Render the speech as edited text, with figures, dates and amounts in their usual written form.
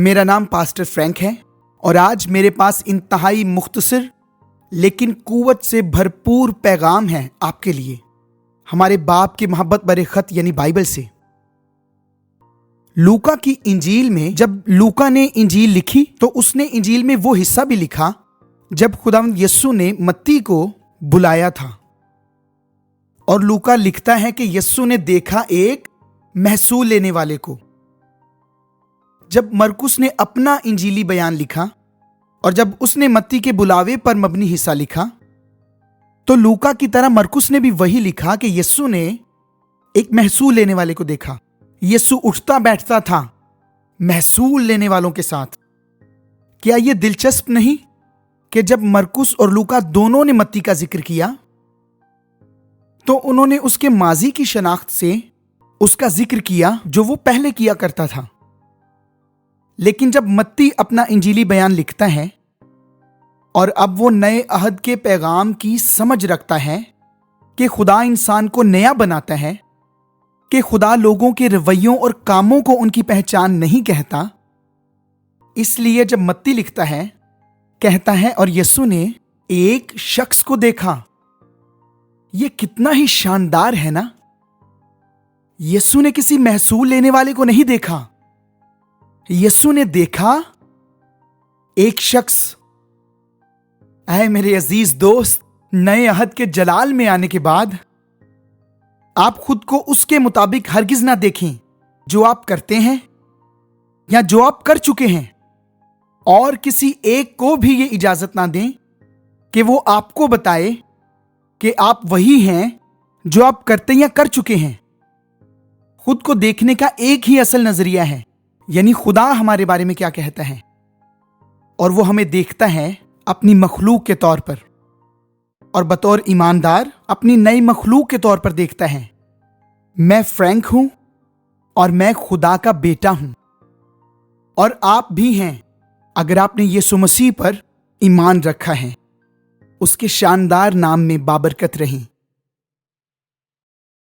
मेरा नाम pastor Frank है और आज मेरे पास इंतहाई मुख्तसर लेकिन कुव्वत से भरपूर पैगाम है आपके लिए, हमारे बाप की मोहब्बत भरे खत यानी बाइबल से। लूका की इंजील में जब लूका ने इंजील लिखी तो उसने इंजील में वो हिस्सा भी लिखा जब खुदावंद यस्सु ने मत्ती को बुलाया था। और लूका लिखता है कि यस्सु ने देखा एक महसूल लेने वाले को। जब मरकुस ने अपना इंजीली बयान लिखा और जब उसने मत्ती के बुलावे पर मबनी हिस्सा लिखा तो लूका की तरह मरकुस ने भी वही लिखा कि यस्सु ने एक महसूल लेने वाले को देखा। यस्सु उठता बैठता था महसूल लेने वालों के साथ। क्या यह दिलचस्प नहीं कि जब मरकुस और लूका दोनों ने मत्ती का जिक्र किया तो उन्होंने उसके माजी की शनाख्त से उसका जिक्र किया जो वो पहले किया करता था। लेकिन जब मत्ती अपना इंजीली बयान लिखता है और अब वो नए अहद के पैगाम की समझ रखता है कि खुदा इंसान को नया बनाता है, कि खुदा लोगों के रवैयों और कामों को उनकी पहचान नहीं कहता, इसलिए जब मत्ती लिखता है कहता है और यस्सु ने एक शख्स को देखा। यह कितना ही शानदार है ना। यस्सु ने किसी महसूल लेने वाले को नहीं देखा, यस्सु ने देखा एक शख्स। ऐ मेरे अजीज दोस्त, नए अहद के जलाल में आने के बाद आप खुद को उसके मुताबिक हरगिज ना देखें जो आप करते हैं या जो आप कर चुके हैं, और किसी एक को भी ये इजाजत ना दें कि वो आपको बताए कि आप वही हैं जो आप करते या कर चुके हैं। खुद को देखने का एक ही असल नजरिया है, यानी खुदा हमारे बारे में क्या कहता है, और वो हमें देखता है अपनी मखलूक के तौर पर, और बतौर ईमानदार अपनी नई मखलूक के तौर पर देखता है। मैं फ्रैंक हूं और मैं खुदा का बेटा हूं, और आप भी हैं अगर आपने यीशु मसीह पर ईमान रखा है। उसके शानदार नाम में बाबरकत रही।